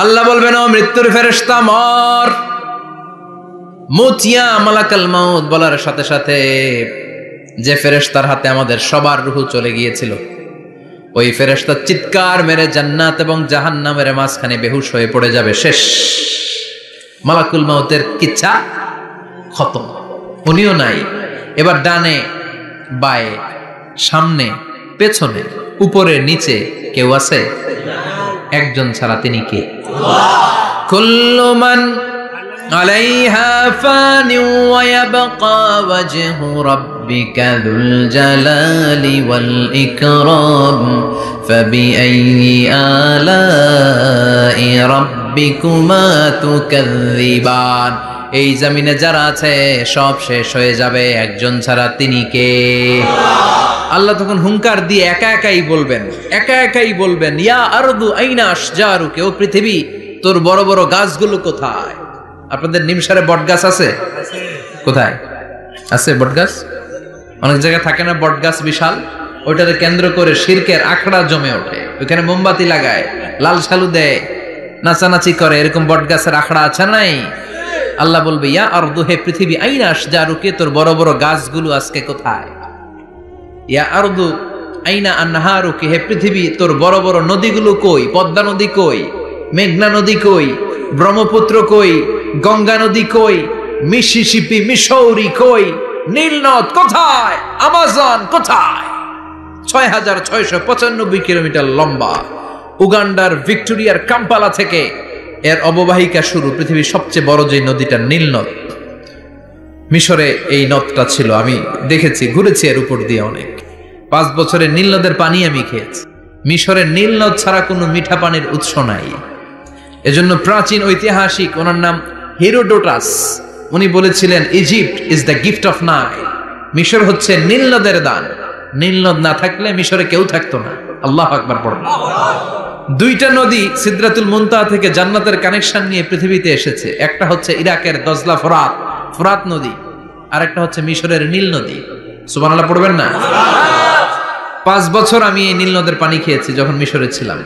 আল্লাহ বলবেন, ও মৃত্যুর ফেরেশতা মর। মুতিয়া মালাকাল মাউত বলার সাথে সাথে যে ফেরেশতার হাতে আমাদের সবার রূহ চলে গিয়েছিল, ওই ফেরেশতা চিৎকার মেরে জান্নাত এবং জাহান্নামের মাঝখানে বেহুশ হয়ে পড়ে যাবে। শেষ, মালাকুল মাউতের কিচ্ছা খতম, উনিও নাই। এবার ডানে বায়ে সামনে পেছনে উপরে নিচে কেউ আছে? একজন ছাড়া, তিনি কে? কুল্লু মান আলাইহা ফানি ওয়া ইয়াবকা ওয়াজহু রাব্বিকা যুল জালালি ওয়াল ইকরাম ফাবিআইয়ি আলাই রাব্বিকুমা তুকাযযিবান। এই জমিনে যারা আছে সব শেষ হয়ে যাবে, একজন ছাড়া, তিনি কে? আল্লাহ তখন হুঙ্কার দিয়ে একা একাই বলবেন, ইয়া আরদু আইনা আশজারুকা, ও পৃথিবী তোর বড় বড় গাছগুলো কোথায়? আপনাদের নিমসারে বট গাছ আছে? কোথায় আছে বট গাছ? অনেক জায়গায় থাকে না বট গাছ বিশাল, ওইটাকে কেন্দ্র করে শিরকের আখড়া জমে ওঠে, ওইখানে মোমবাতি লাগায়, লাল সালু দেয়, নাচানাচি করে, এরকম বট গাছের আখড়া আছে নাই? আল্লাহ বলবে, ইয়া আরদু, হে পৃথিবী, আইনা আশজারুকা, তোর বড় বড় গাছগুলো আজকে কোথায়? ইয়া আরদু আইনা আনহারুকা, হে পৃথিবী তোর বড় বড় নদীগুলো কই? পদ্মা নদী কই? মেঘনা নদী কই? ব্রহ্মপুত্র কই? গঙ্গা নদী কই? মিসিসিপি, মিসৌরি কই? নীল নদ কোথায়? আমাজন কোথায়? ৬৬৯৫ কিলোমিটার লম্বা, উগান্ডার ভিক্টোরিয়ার কাম্পালা থেকে এর অববাহিকা শুরু। পৃথিবীর সবচেয়ে বড় যে নদীটা নীল নদ, মিশরে এই নদটা ছিল। আমি দেখেছি, ঘুরেছি এর উপর দিয়ে অনেক। 5 বছরের নীল নদের পানি আমি খেয়েছি। মিশরের নীল নদ ছাড়া কোনো মিঠা পানির উৎস নাই। এজন্য প্রাচীন ঐতিহাসিক, ওনার নাম হেরোডোটাস, উনি বলেছিলেন, Egypt is the gift of Nile. মিশর হচ্ছে নীল নদের দান। নীল নদ না থাকলে মিশরে কেউ থাকতো না। আল্লাহু আকবার পড়ুন। 2টা নদী সিদরাতুল মুনতাহা থেকে জান্নাতের কানেকশন নিয়ে পৃথিবীতে এসেছে। একটা হচ্ছে ইরাকের দজলা ফোরাত নদী, আর একটা হচ্ছে মিশরের নীল নদী। সুবহানাল্লাহ পড়বেন না? 5 বছর আমি এই নীল নদের পানি খেয়েছি যখন মিশরে ছিলাম।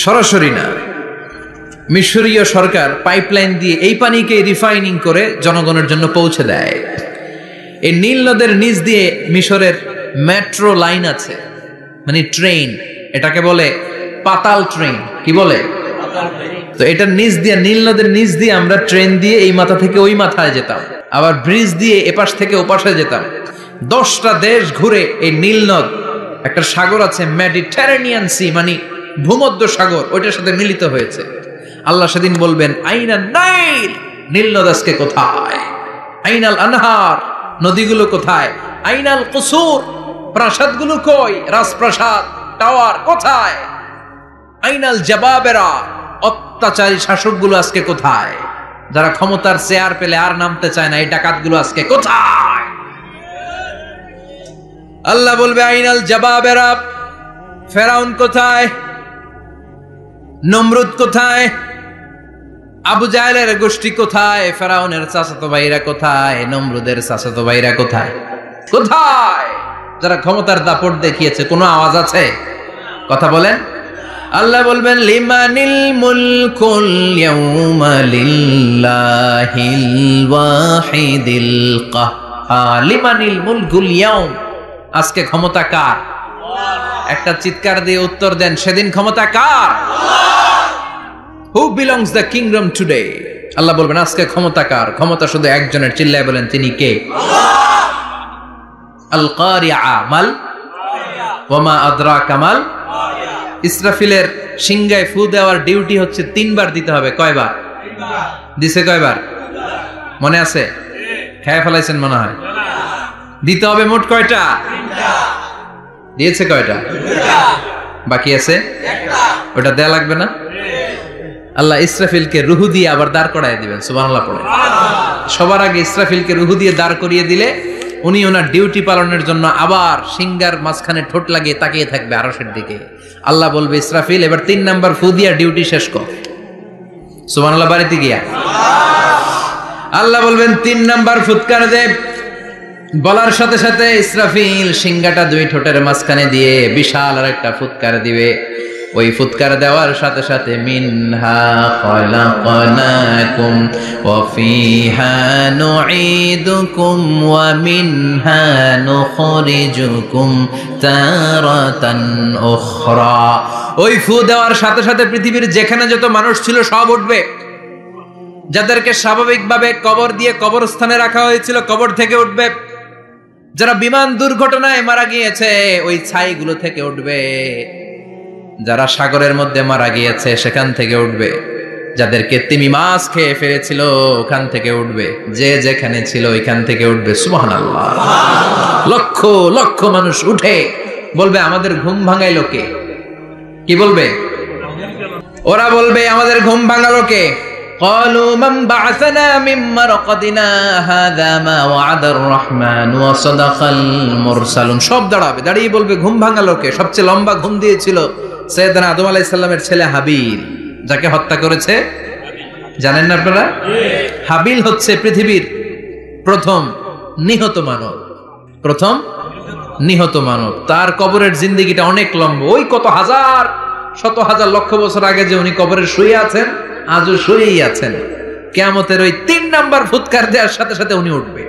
সরাসরি না, মিশরীয় সরকার পাইপলাইন দিয়ে এই পানিকে রিফাইনিং করে জনগণের জন্য পৌঁছে দেয়। এই নীল নদের নিচ দিয়ে মিশরের মেট্রো লাইন আছে, মানে ট্রেন, এটাকে বলে পাতাল ট্রেন। কি বলে? তো এটার নিচ দিয়ে, নীল নদের নিচ দিয়ে আমরা ট্রেন দিয়ে এই মাথা থেকে ওই মাথায় যেতাম, আবার ব্রিজ দিয়ে এপাশ থেকে ওপাশে যেতাম। 10টা দেশ ঘুরে এই নীল নদ, একটা সাগর আছে মেডিটেরেনিয়ান সি, মানে ভূমধ্য সাগর, ওইটার সাথে মিলিত হয়েছে। আল্লাহ সেদিন বলবেন, আইনা নাইল, নীল নদ আজকে কোথায়? আইনাল আনহার, নদীগুলো কোথায়? আইনাল কুসুর, প্রাসাদগুলো কই? রাজপ্রাসাদ, টাওয়ার কোথায়? আইনাল জাবাবেরা, অত্যাচারী শাসকগুলো আজকে কোথায়? যারা ক্ষমতার চেয়ার পেলে আর নামতে চায় না, এই ডাকাতগুলো আজকে কোথায়? আল্লাহ বলবে, আইনাল জাবাবেরা, ফেরাউন কোথায়? নমরুদ কোথায়? আবু জাহেলের গোষ্ঠী কোথায়? ফেরাউনের চাচাতো ভাইরা কোথায়? নমরুদের চাচাতো ভাইরা কোথায়? কোথায়? যারা ক্ষমতার দাপট দেখিয়েছে, কোনো আওয়াজ আছে? কথা বলেন। আল্লাহ বলবেন, লিমানিল মুলকুল ইয়াউমা লিল্লাহিল ওয়াহিদিল কাহ্হার। লিমানিল মুলকুল ইয়াউম, আজকে ক্ষমতা কার? একটা চিৎকার দিয়ে উত্তর দেন, সেদিন ক্ষমতা কার? Who belongs the kingdom today? আল্লাহ বলবেন, আজকে ক্ষমতা কার? ক্ষমতা শুধু একজনের, চিল্লায় বলেন, তিনি কে? আল কারিআ, মাল ওয়া মা আদরাকা মাল। ইসরাফিলের সিংহায় ফু দেওয়ার ডিউটি হচ্ছে 3 বার দিতে হবে। কয়বার দিছে? কয়বার মনে আছে? খেয়ে ফেলাইছেন মনে হয়। দিতে হবে মোট কয়টা? দিয়েছে কয়টা? বাকি আছে ওটা দেয়া লাগবে না? আল্লাহ ইসরাফিলকে রুহু দিয়ে আবার দাঁড় করায় দিবেন। সুবহানাল্লাহ পড়ে। সবার আগে ইসরাফিলকে রুহু দিয়ে দাঁড় করিয়ে দিলে উনি ওনার ডিউটি পালনের জন্য আবার সিংহার মাঝখানে ঠোঁট লাগিয়ে তাকিয়ে থাকবে আরশের দিকে। আল্লাহ বলবে, ইসরাফিল, এবার 3 নাম্বার ফু দিয়া ডিউটি শেষ কর। সুবহানাল্লাহ। বাড়িতে গিয়া আল্লাহ বলবেন, 3 নাম্বার ফুৎকার দে। বলার সাথে সাথে ইসরাফিল সিংহাটা 2 ঠোঁটের মাঝখানে দিয়ে বিশাল আর একটা ফুৎকার দিবে। ওই ফুৎকার দেওয়ার সাথে সাথে মিনহা খলাকনাকুম ওয়া ফিহা নুঈদুকুম ওয়া মিনহা নুখরিজুকুম তারাতান উখরা। ওই ফু দেওয়ার সাথে সাথে পৃথিবীর যেখানে যত মানুষ ছিল সব উঠবে। যাদেরকে স্বাভাবিকভাবে কবর দিয়ে কবরস্থানে রাখা হয়েছিল কবর থেকে উঠবে। যারা বিমান দুর্ঘটনায় মারা গিয়েছে ওই ছাইগুলো থেকে উঠবে। যারা সাগরের মধ্যে মারা গিয়েছে সেখান থেকে উঠবে। যাদেরকে তিমি মাছ খেয়ে ফেলেছিল ওখান থেকে উঠবে। যে যেখানে ছিল ওইখান থেকে উঠবে। সুবহানাল্লাহ। লক্ষ লক্ষ মানুষ উঠে বলবে আমাদের ঘুম ভাঙাইলো কে? কি বলবে? ওরা বলবে আমাদের ঘুম ভাঙালো কে? قالوا من بعثنا من مرقدنا هذا ما وعد الرحمن وصدق المرسلون। সব দাঁড়াবে, দাঁড়িয়ে বলবে ঘুম ভাঙালো কে? সবচেয়ে লম্বা ঘুম দিয়েছিল সৈয়দনা আদম আলাইহিস সালামের ছেলে হাবিল, যাকে হত্যা করেছে জানেন না আপনারা? হাবিল হচ্ছে পৃথিবীর প্রথম নিহত মানব। প্রথম নিহত মানব। তার কবরের জিন্দেগিটা অনেক লম্বা। ওই কত হাজার শত হাজার লক্ষ বছর আগে যে উনি কবরে শুয়ে আছেন আজও শুয়েই আছেন। কিয়ামতের ওই 3 নাম্বার ফুৎকার দেওয়ার সাথে সাথে উনি উঠবে।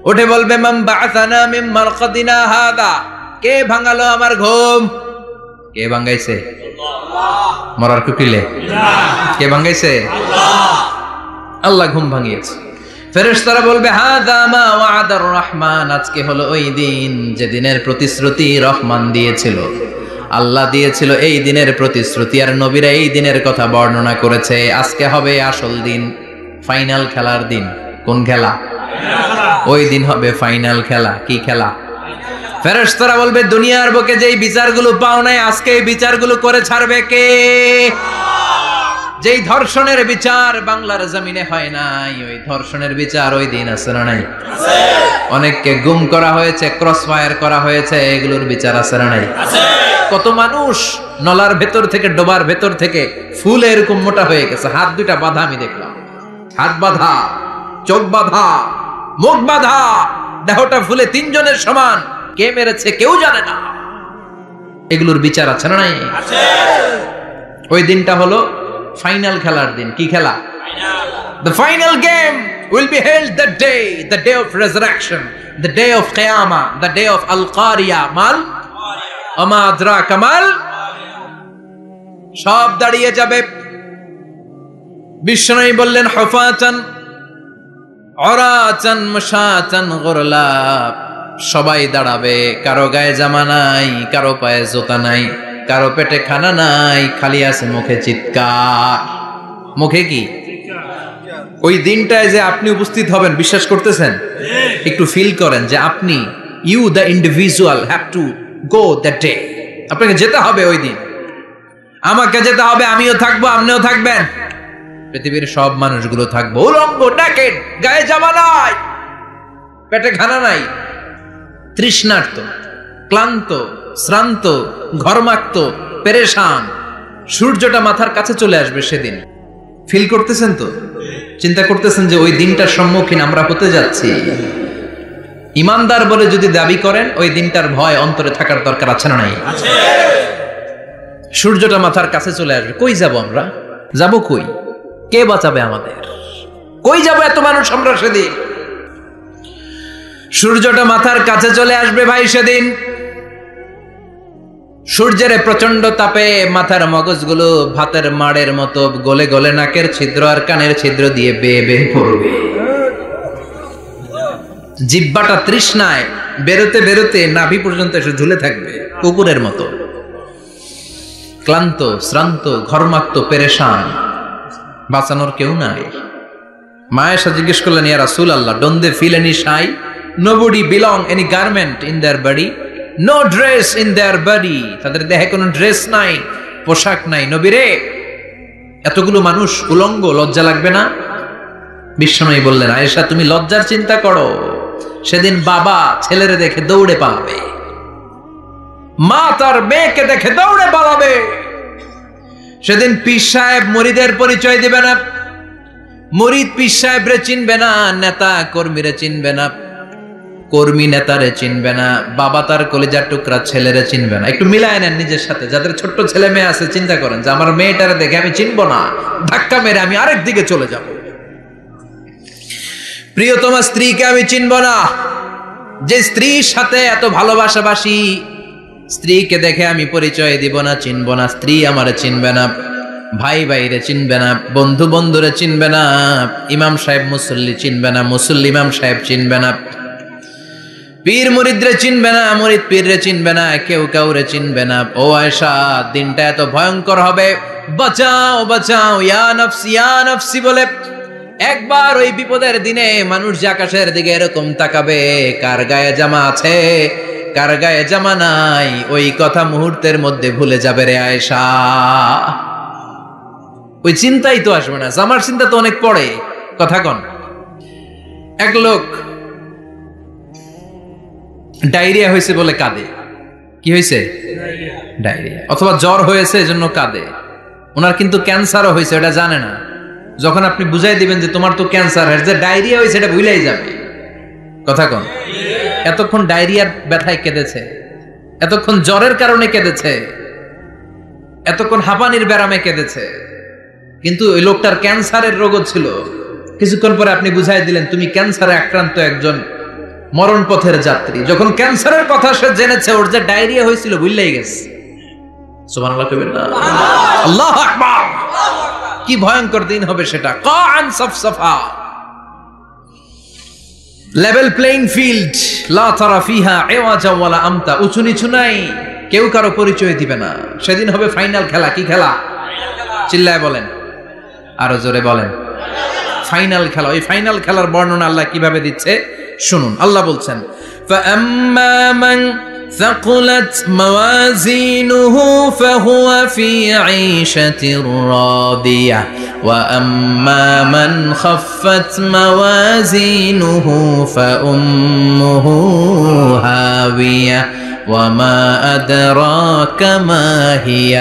উঠে বলবে মান বা'আসানা মিন মারকাদিনা হাদা। কে ভাঙালো আমার ঘুম? কে ভাঙাইছে? আল্লাহ। মরার কুকিলে কে ভাঙাইছে? আল্লাহ। আল্লাহ ঘুম ভাঙিয়েছে। ফেরেশতারা বলবে হাদা মা ওয়াদার রহমান। আজকে হলো ওই দিন যে দিনের প্রতিশ্রুতি রহমান দিয়েছিল, আল্লাহ দিয়েছিল। এই দিনের প্রতিশ্রুতি আর নবীরা এই দিনের কথা বর্ণনা করেছে। আজকে হবে আসল দিন, ফাইনাল খেলার দিন। কোন খেলা? ওই দিন হবে ফাইনাল খেলা। কি খেলা? ফেরেশতারা বলবে দুনিয়ার বুকে যেই বিচারগুলো পাও নাই আজকে এই বিচারগুলো করে ছাড়বে কে? যেই ধর্ষণের বিচার বাংলার জমিনে হয় নাই ওই ধর্ষণের বিচার ওই দিন আছে না নাই? আছে। অনেককে গুম করা হয়েছে, ক্রস ফায়ার করা হয়েছে, এগুলোর বিচার আছে না নাই? আছে। কত মানুষ নলার ভেতর থেকে ডোবার ভেতর থেকে ফুল এরকম মোটা হয়ে গেছে। হাত দুইটা বাঁধা আমি দেখলাম। হাত বাঁধা, চোখ বাঁধা, মুখ বাঁধা, দেহটা ফুলে 3 জনের সমান। কে মেরেছে কেউ জানে না। এগুলোর বিচার আছে না নাই? আছে। ওই দিনটা হলো ফাইনাল খেলার দিন। কি খেলা? Final. The final game will be held that day, the day of resurrection, the day of Qiyamah, the day of Al-Qariya. Mal আমা আদরাকা মাল। সব দাঁড়িয়ে যাবে। বিষ্ণু বললেন হুফাতান উরাতান মুশাতান গুরলা। সবাই দাঁড়াবে। কারো গায়ে জামা নাই, কারো পায়ে জুতা নাই, কারো পেটে খানা নাই, খালি আছে মুখে চিৎকার। মুখে কি? ওই দিনটায় যে আপনি উপস্থিত হবেন বিশ্বাস করতেছেন? একটু ফিল করেন যে আপনি you the individual have to go that day. আপনাকে যেতে হবে ওই দিন। আমাকে যেতে হবে, আমিও থাকবো, আপনিও থাকবেন। পৃথিবীর সব মানুষগুলো থাকবো উলঙ্গ, naked, গায়ে জামা নাই, পেটে খানা নাই, তৃষ্ণার্ত, ক্লান্ত, শ্রান্ত, ঘর্মাক্ত, পেরেশান। সূর্যটা মাথার কাছে চলে আসবে সেদিন। ফিল করতেছেন তো? চিন্তা করতেছেন যে ওই দিনটার সম্মুখীন আমরা হতে যাচ্ছি। ইমানদার বলে যদি দাবি করেন ওই দিনটার ভয় অন্তরে থাকার দরকার আছে না নাই? আছে। সূর্যটা মাথার কাছে চলে আসবে। কই যাব আমরা? যাব কই? কে বাঁচাবে আমাদের? কই যাব এত মানুষ আমরা সেদিন? সূর্যটা মাথার কাছে চলে আসবে ভাই সেদিন। সূর্যের প্রচন্ড তাপে মাথার মগজগুলো ভাতের মাড়ের মতো গলে গলে নাকের ছিদ্র আর কানের ছিদ্র দিয়ে বেয়ে বেয়ে পড়বে। জিহ্বাটা তৃষ্ণায় বেরোতে বেরোতে নাভি পর্যন্ত এসে ঝুলে থাকবে কুকুরের মতো। ক্লান্ত, শ্রান্ত, ঘর্মাক্ত, পেরেশান, বাঁচানোর কেউ নাই। মায়েশা জিজ্ঞেস করলেন ইয়া রাসূলুল্লাহ, don't they feel any shy? Nobody belong any garment in their body, no dress in their body. তাদের দেহে কোনো ড্রেস নাই, পোশাক নাই। নবী রে, এতগুলো মানুষ উলঙ্গ, লজ্জা লাগবে না? বিশ্বনবী বললেন আয়েশা তুমি লজ্জার চিন্তা করো। সেদিন বাবা ছেলেরে দেখে দৌড়ে পালাবে, মা তার মেয়েকে দেখে দৌড়ে পালাবে। সেদিন পীর সাহেব মুরিদের পরিচয় দিবে না, মুরিদ পীর সাহেবরে চিনবে না, নেতা কর্মীরে চিনবে না। কর্মী নেতারে চিনবে না, বাবা তার কলিজার টুকরা ছেলেরে চিনবে না। একটু মিলায় নেন নিজের সাথে। যাদের ছোট্ট ছেলে মেয়ে আছে চিন্তা করেন যে আমার মেয়েটারে দেখে আমি চিনবো না, ধাক্কা মেরে আমি আরেক দিকে চলে যাব। প্রিয়তমা স্ত্রীকে আমি চিনবো না, যে স্ত্রীর সাথে এত ভালোবাসাবাসি, স্ত্রীকে দেখে আমি পরিচয় দিব না, চিনবো না। স্ত্রী আমারে চিনবে না, ভাই ভাইরে চিনবে না, বন্ধু বন্ধুরে চিনবে না, ইমাম সাহেব মুসল্লি চিনবে না, মুসল্লি ইমাম সাহেব চিনবে না, পীর মুরিদরে চিনবে না, মুরিদ পীররে চিনবে না, কেউ কাউরে চিনবে না। ও আয়েশা, দিনটা এত ভয়ঙ্কর হবে, বাঁচাও বাঁচাও, ইয়া নফসি বলে একবার ওই বিপদের দিনে মানুষ যে আকাশের দিকে এরকম তাকাবে, কার গায়ে জামা আছে কার গায়ে জামা নাই, ওই কথা মুহূর্তের মধ্যে ভুলে যাবে রে আয়েশা। ওই চিন্তাই তো আসবে না, জামার চিন্তা তো অনেক পরে। কথা কন। এক লোক ডায়রিয়া হয়েছে বলে কাঁদে। কি হয়েছে? ডায়রিয়া। অথবা জ্বর হয়েছে এজন্য কাঁদে। ওনার কিন্তু ক্যান্সারও হয়েছে, এটা জানে না। যখন আপনি বুঝাই দিবেন যে তোমার তো ক্যান্সার হয়েছে, যে ডায়রিয়া হয়েছে এটা ভুলেই যাবে। কথা কন। এতক্ষণ ডায়রিয়ার ব্যথায় কেঁদেছে, এতক্ষণ জ্বরের কারণে কেঁদেছে, এতক্ষণ হাঁপানির ব্যারামে কেঁদেছে, কিন্তু ওই লোকটার ক্যান্সারের রোগও ছিল। কিছুক্ষণ পরে আপনি বুঝাই দিলেন তুমি ক্যান্সারে আক্রান্ত একজন মরণ পথের যাত্রী। যখন ক্যান্সারের কথা সে জেনেছে, ওর যে ডায়রিয়া হয়েছিল ভুলেই গেছে। সুবহানাল্লাহ কইবেন না? আল্লাহু আকবার। কি ভয়ঙ্কর দিন হবে সেটা। কান সফসফা, লেভেল প্লেইং ফিল্ড, লা তারা ফিহা ইওয়াজা ওয়ালা আমতা। উঁচু নিচু নাই, কেউ কারো পরিচয় দিবে না। সেদিন হবে ফাইনাল খেলা। কি খেলা? চিল্লায় বলেন, আরো জোরে বলেন। ফাইনাল খেলা। ওই ফাইনাল খেলার বর্ণনা আল্লাহ কিভাবে দিচ্ছে শুনুন। আল্লাহ বলছেন, فَأَمَّا مَنْ ثَقُلَتْ مَوَازِينُهُ فَهُوَ فِي عِيشَةٍ رَاضِيَةٍ وَأَمَّا مَنْ خَفَّتْ مَوَازِينُهُ فَأُمُّهُ هَاوِيَةٌ وَمَا أَدْرَاكَ مَا هِيَ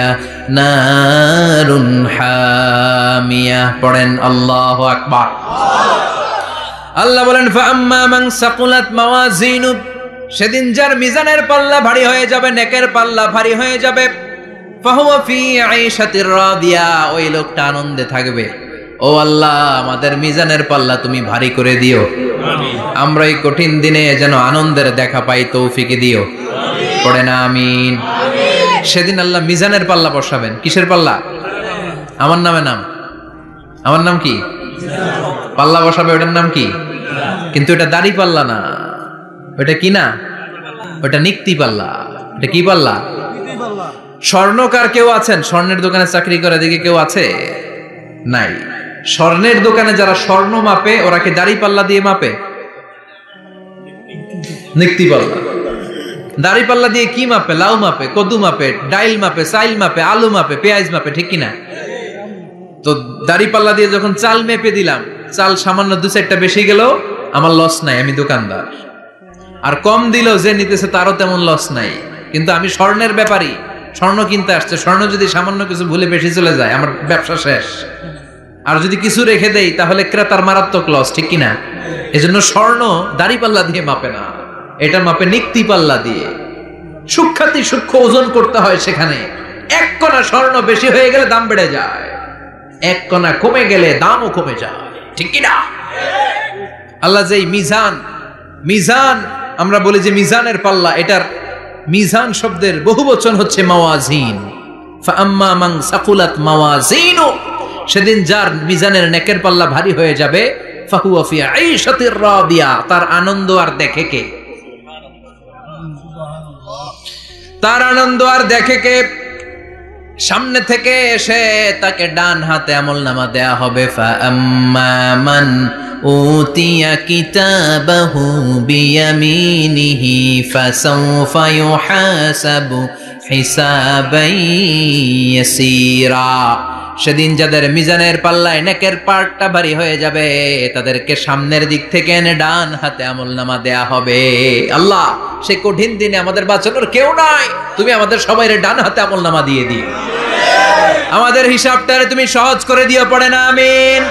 نَارٌ حَامِيَةٌ। পড়েন আল্লাহু আকবার। আল্লাহ বলেন, ফাআম্মা মান সাকুলাত মাওয়াজিনু, সেদিন যার মিজানের পাল্লা ভারী হয়ে যাবে, নেকের পাল্লা ভারী হয়ে যাবে, ফাহুয়া ফি আইশাতির রাদিয়া, ওই লোকটা আনন্দে থাকবে। ও আল্লাহ, আমাদের মিজানের পাল্লা তুমি ভারী করে দিও। আমিন। আমরা এই কঠিন দিনে যেন আনন্দের দেখা পাই, তৌফিক দিও। পড়ে না আমিন। সেদিন আল্লাহ মিজানের পাল্লা বসাবেন। কিসের পাল্লা? আমার নামে নাম। আমার নাম কি? পাল্লা বসাবে, ওটার নাম কি? কিন্তু এটা দাড়ি পাল্লা না, ওটা কি না, ওটা নিক্তি পাল্লা। এটা কি পাল্লা? স্বর্ণকার কেউ আছেন? স্বর্ণের দোকানে চাকরি করে দিকে কেউ আছে? নাই। স্বর্ণের দোকানে যারা স্বর্ণ মাপে, ওরা কি দাড়ি পাল্লা দিয়ে মাপে? নিক্তি পাল্লা। দাড়ি পাল্লা দিয়ে কি মাপে? লাউ মাপে, কদু মাপে, ডাইল মাপে, চাইল মাপে, আলু মাপে, পেঁয়াজ মাপে, ঠিক কিনা? তো দাড়ি পাল্লা দিয়ে যখন চাল মেপে দিলাম, চাল সামান্য 2-4টা বেশি গেল, আমার লস নাই, আমি দোকানদার। আর কম দিল যে নিতেছে তারও তেমন লস নাই। কিন্তু আমি স্বর্ণের ব্যাপারী, স্বর্ণ কিনতে আসছে, স্বর্ণ যদি সামান্য কিছু ভুলে বেশি চলে যায়, আমার ব্যবসা শেষ। আর যদি কিছু রেখে দেই তাহলে ক্রেতার মারাত্মক লস, ঠিক কিনা? এজন্য স্বর্ণ দাড়ি পাল্লা দিয়ে মাপে না, এটা মাপে নিক্তি পাল্লা দিয়ে। সূক্ষ্মাতি সূক্ষ্ম ওজন করতে হয় সেখানে। এক কণা স্বর্ণ বেশি হয়ে গেলে দাম বেড়ে যায়, এক কণা কমে গেলে দামও কমে যায়, ঠিক কিনা? আল্লাহ যেই মিজান, মিজান আমরা বলি যে মিজানের পাল্লা, এটার মিজান শব্দের বহুবচন হচ্ছে মাওয়াজিন। ফাআম্মা মান সাকুলাত মাওয়াজিনু, সেদিন যার মিজানের নেকের পাল্লা ভারী হয়ে যাবে, ফাহুয়া ফি আইশাতির রাদিয়া, তার আনন্দ আর দেখে কে? তার আনন্দ আর দেখে কে? সামনে থেকে এসে তাকে ডান হাতে আমলনামা দেয়া হবে। ফাআম্মা মান উতিয়া কিতাবাহু বিয়ামিনিহি ফাসাউফা ইউহাসাবু হিসাবান ইয়াসীরা, সেদিন যাদের মিজানের পাল্লায় নেকের পার্টটা ভারী হয়ে যাবে, তাদেরকে সামনের দিক থেকে এনে ডান হাতে আমলনামা দেয়া হবে। আল্লাহ, সেই কঠিন দিনে আমাদের বাঁচানোর কেউ নাই, তুমি আমাদের সবাইরে ডান হাতে আমলনামা দিয়ে দিও, আমাদের হিসাবটারে তুমি সহজ করে দিও। পড়ে না আমিন।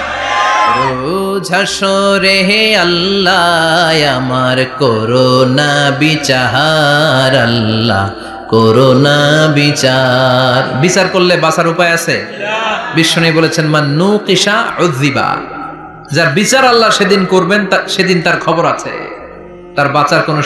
রোজ হাসরে হে আল্লাহ আমার করোনা বিচার, আল্লাহ করোনা বিচার। বিচার করলে বাঁচার উপায় আছে? বিশ্বনবী বলেছেন মান নুকিশা উযযিবা, যার বিচার আল্লাহ সেদিন করবেন সেদিন তার খবর আছে, তার বাঁচার কোনো